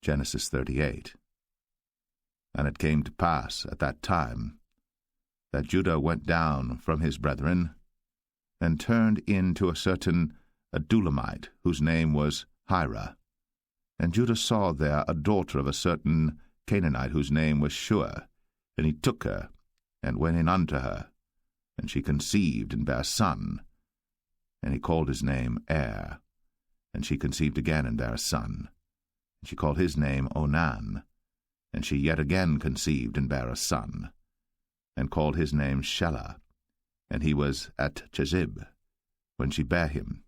Genesis 38. And it came to pass at that time that Judah went down from his brethren, and turned in to a certain Adulamite, whose name was Hira. And Judah saw there a daughter of a certain Canaanite, whose name was Shua. And he took her, and went in unto her. And she conceived, and bare a son. And he called his name Er. And she conceived again, and bare a son. And she called his name Onan. And she yet again conceived, and bare a son. And called his name Shelah. And he was at Chezib, when she bare him.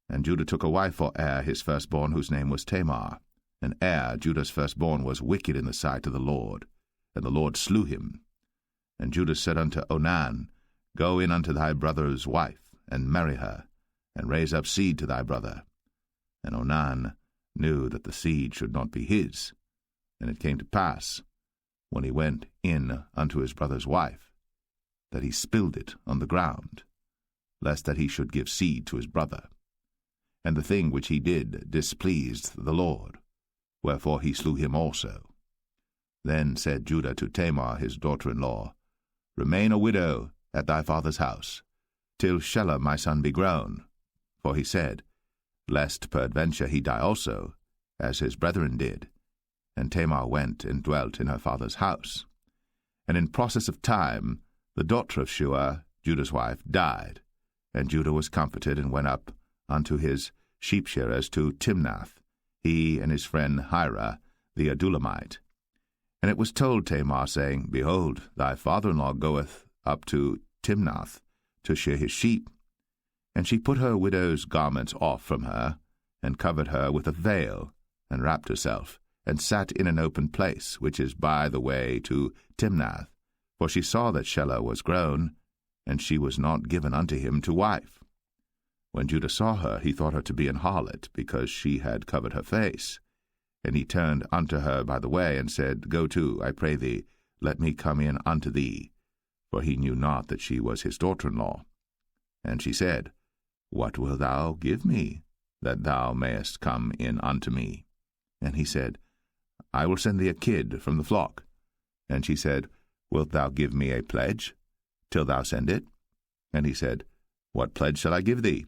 And Judah took a wife for Er his firstborn, whose name was Tamar. And Er, Judah's firstborn, was wicked in the sight of the Lord, and the Lord slew him. And Judah said unto Onan, Go in unto thy brother's wife, and marry her, and raise up seed to thy brother. And Onan knew that the seed should not be his. And it came to pass, when he went in unto his brother's wife, that he spilled it on the ground, lest that he should give seed to his brother. And the thing which he did displeased the Lord, wherefore he slew him also. Then said Judah to Tamar his daughter-in-law, Remain a widow at thy father's house, till Shelah my son be grown. For he said, Lest peradventure he die also, as his brethren did. And Tamar went and dwelt in her father's house. And in process of time the daughter of Shua, Judah's wife, died. And Judah was comforted, and went up unto his sheep-shearers to Timnath, he and his friend Hira the Adulamite. And it was told Tamar, saying, Behold, thy father-in-law goeth up to Timnath to shear his sheep. And she put her widow's garments off from her, and covered her with a veil, and wrapped herself, and sat in an open place, which is by the way to Timnath. For she saw that Shelah was grown, and she was not given unto him to wife. When Judah saw her, he thought her to be an harlot, because she had covered her face. And he turned unto her by the way, and said, Go to, I pray thee, let me come in unto thee. For he knew not that she was his daughter-in-law. And she said, What wilt thou give me, that thou mayest come in unto me? And he said, I will send thee a kid from the flock. And she said, Wilt thou give me a pledge, till thou send it? And he said, What pledge shall I give thee?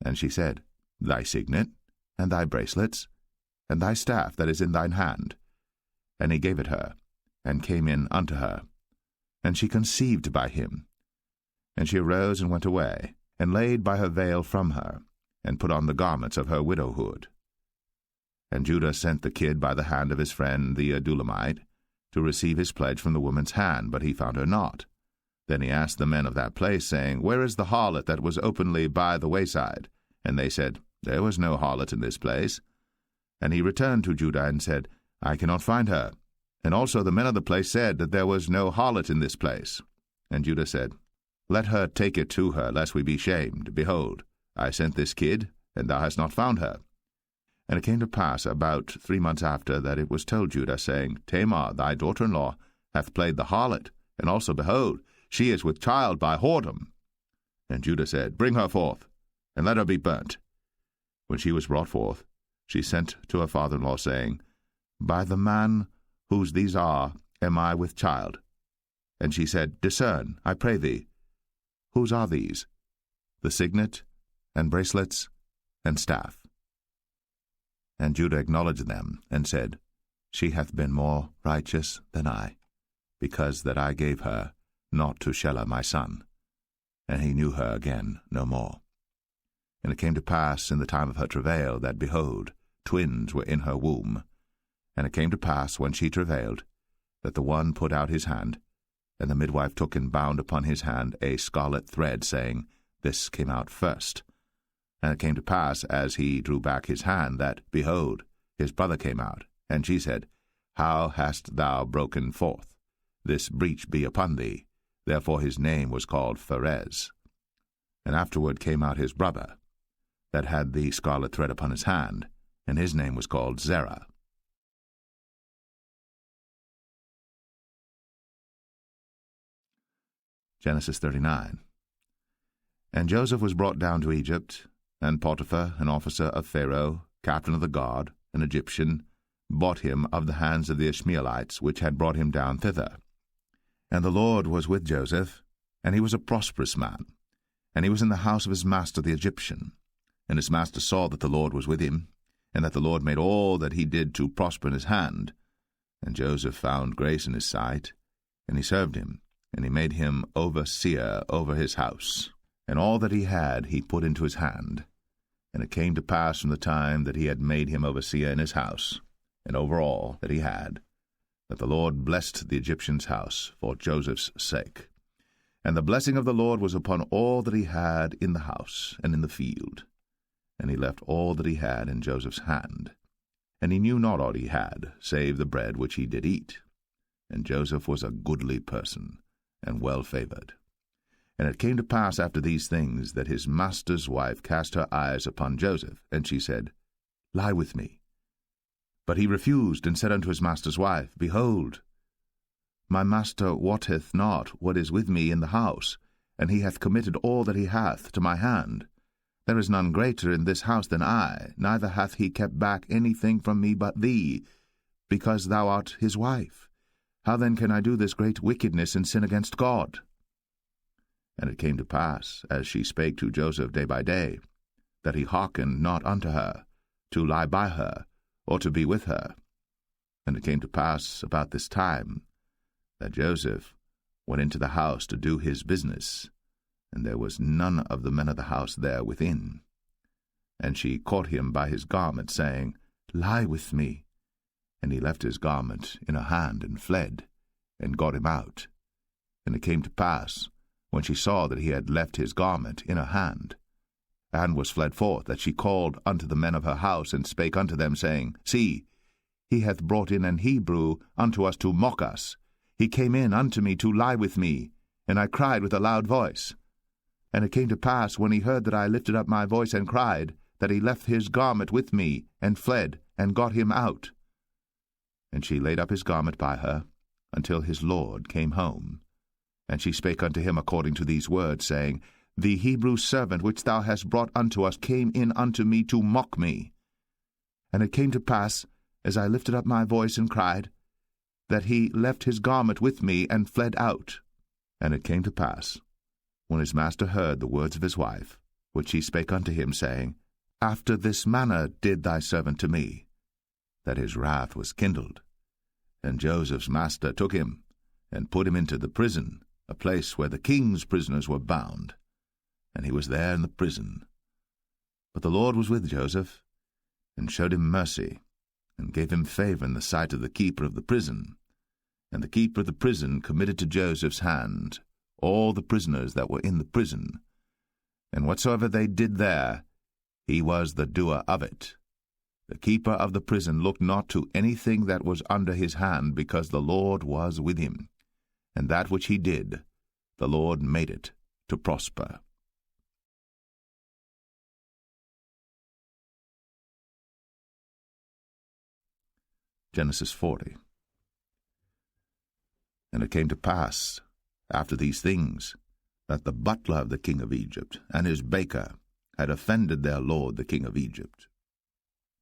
And she said, Thy signet, and thy bracelets, and thy staff that is in thine hand. And he gave it her, and came in unto her. And she conceived by him. And she arose and went away, and laid by her veil from her, and put on the garments of her widowhood. And Judah sent the kid by the hand of his friend the Adulamite, to receive his pledge from the woman's hand, but he found her not. Then he asked the men of that place, saying, Where is the harlot that was openly by the wayside? And they said, There was no harlot in this place. And he returned to Judah, and said, I cannot find her. And also the men of the place said that there was no harlot in this place. And Judah said, Let her take it to her, lest we be shamed. Behold, I sent this kid, and thou hast not found her. And it came to pass about 3 months after that it was told Judah, saying, Tamar, thy daughter-in-law, hath played the harlot, and also, behold, she is with child by whoredom. And Judah said, Bring her forth, and let her be burnt. When she was brought forth, she sent to her father-in-law, saying, By the man whose these are am I with child. And she said, Discern, I pray thee, whose are these? The signet, and bracelets, and staff. And Judah acknowledged them, and said, She hath been more righteous than I, because that I gave her not to Shelah my son. And he knew her again no more. And it came to pass in the time of her travail, that, behold, twins were in her womb. And it came to pass, when she travailed, that the one put out his hand, and the midwife took and bound upon his hand a scarlet thread, saying, This came out first. And it came to pass, as he drew back his hand, that, behold, his brother came out. And she said, How hast thou broken forth? This breach be upon thee. Therefore his name was called Pharez. And afterward came out his brother, that had the scarlet thread upon his hand, and his name was called Zerah. Genesis 39. And Joseph was brought down to Egypt, and Potiphar, an officer of Pharaoh, captain of the guard, an Egyptian, bought him of the hands of the Ishmaelites, which had brought him down thither. And the Lord was with Joseph, and he was a prosperous man, and he was in the house of his master the Egyptian. And his master saw that the Lord was with him, and that the Lord made all that he did to prosper in his hand. And Joseph found grace in his sight, and he served him, and he made him overseer over his house. And all that he had he put into his hand. And it came to pass from the time that he had made him overseer in his house, and over all that he had, that the Lord blessed the Egyptian's house for Joseph's sake. And the blessing of the Lord was upon all that he had in the house and in the field. And he left all that he had in Joseph's hand. And he knew not aught he had, save the bread which he did eat. And Joseph was a goodly person, and well favored. And it came to pass after these things, that his master's wife cast her eyes upon Joseph, and she said, Lie with me. But he refused, and said unto his master's wife, Behold, my master wotteth not what is with me in the house, and he hath committed all that he hath to my hand. There is none greater in this house than I, neither hath he kept back anything from me but thee, because thou art his wife. How then can I do this great wickedness and sin against God? And it came to pass, as she spake to Joseph day by day, that he hearkened not unto her, to lie by her, or to be with her. And it came to pass about this time, that Joseph went into the house to do his business, and there was none of the men of the house there within. And she caught him by his garment, saying, Lie with me. And he left his garment in her hand, and fled, and got him out. And it came to pass, when she saw that he had left his garment in her hand, and was fled forth, that she called unto the men of her house, and spake unto them, saying, See, he hath brought in an Hebrew unto us to mock us. He came in unto me to lie with me, and I cried with a loud voice. And it came to pass, when he heard that I lifted up my voice and cried, that he left his garment with me, and fled, and got him out. And she laid up his garment by her, until his lord came home. And she spake unto him according to these words, saying, The Hebrew servant which thou hast brought unto us came in unto me to mock me. And it came to pass, as I lifted up my voice and cried, that he left his garment with me, and fled out. And it came to pass, when his master heard the words of his wife, which she spake unto him, saying, After this manner did thy servant to me, that his wrath was kindled. And Joseph's master took him, and put him into the prison, a place where the king's prisoners were bound. And he was there in the prison. But the Lord was with Joseph, and showed him mercy, and gave him favor in the sight of the keeper of the prison. And the keeper of the prison committed to Joseph's hand all the prisoners that were in the prison. And whatsoever they did there, he was the doer of it. The keeper of the prison looked not to anything that was under his hand, because the Lord was with him. And that which he did, the Lord made it to prosper. Genesis 40. And it came to pass, after these things, that the butler of the king of Egypt and his baker had offended their lord the king of Egypt.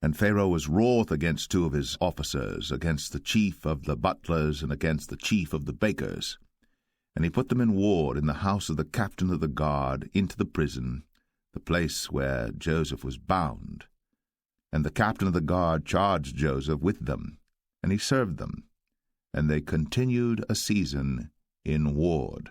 And Pharaoh was wroth against two of his officers, against the chief of the butlers and against the chief of the bakers. And he put them in ward in the house of the captain of the guard into the prison, the place where Joseph was bound. And the captain of the guard charged Joseph with them, and he served them. And they continued a season in ward.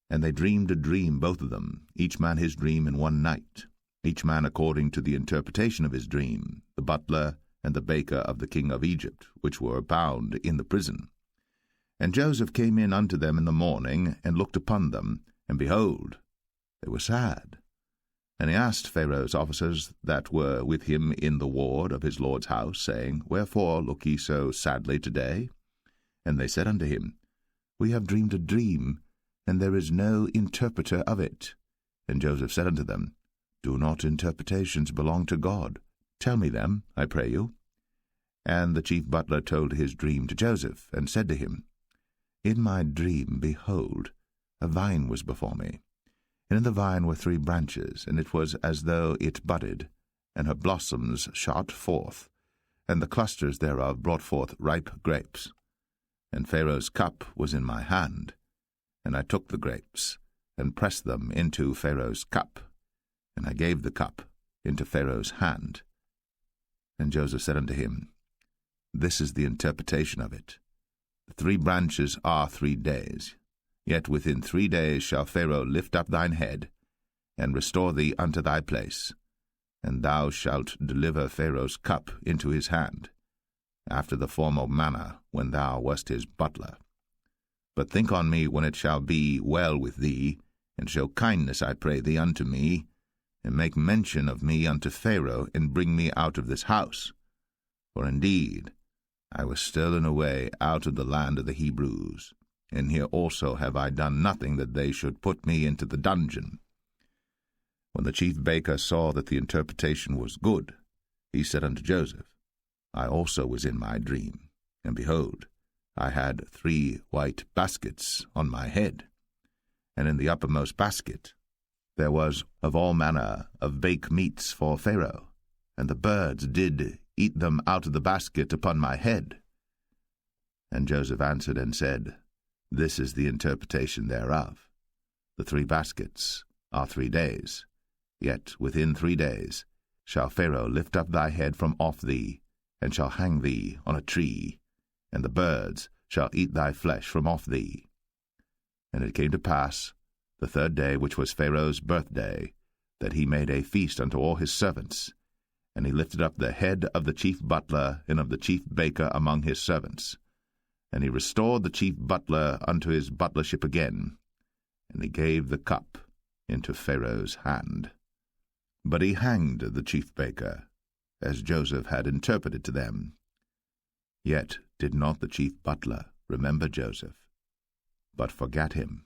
And they dreamed a dream, both of them, each man his dream in one night, each man according to the interpretation of his dream, the butler and the baker of the king of Egypt, which were bound in the prison. And Joseph came in unto them in the morning, and looked upon them, and behold, they were sad. And he asked Pharaoh's officers that were with him in the ward of his lord's house, saying, Wherefore look ye so sadly today? And they said unto him, We have dreamed a dream, and there is no interpreter of it. And Joseph said unto them, Do not interpretations belong to God? Tell me them, I pray you. And the chief butler told his dream to Joseph, and said to him, In my dream, behold, a vine was before me, and in the vine were 3 branches, and it was as though it budded, and her blossoms shot forth, and the clusters thereof brought forth ripe grapes. And Pharaoh's cup was in my hand, and I took the grapes, and pressed them into Pharaoh's cup, and I gave the cup into Pharaoh's hand. And Joseph said unto him, This is the interpretation of it. The 3 branches are 3 days. Yet within 3 days shall Pharaoh lift up thine head, and restore thee unto thy place, and thou shalt deliver Pharaoh's cup into his hand, after the former manner when thou wast his butler. But think on me when it shall be well with thee, and show kindness, I pray thee, unto me, and make mention of me unto Pharaoh, and bring me out of this house. For indeed I was stolen away out of the land of the Hebrews, and here also have I done nothing that they should put me into the dungeon. When the chief baker saw that the interpretation was good, he said unto Joseph, I also was in my dream, and behold, I had 3 white baskets on my head, and in the uppermost basket there was of all manner of bake meats for Pharaoh, and the birds did eat them out of the basket upon my head. And Joseph answered and said, This is the interpretation thereof. The 3 baskets are 3 days, yet within 3 days shall Pharaoh lift up thy head from off thee, and shall hang thee on a tree, and the birds shall eat thy flesh from off thee. And it came to pass, the 3rd day, which was Pharaoh's birthday, that he made a feast unto all his servants, and he lifted up the head of the chief butler and of the chief baker among his servants. And he restored the chief butler unto his butlership again, and he gave the cup into Pharaoh's hand. But he hanged the chief baker, as Joseph had interpreted to them. Yet did not the chief butler remember Joseph, but forgat him.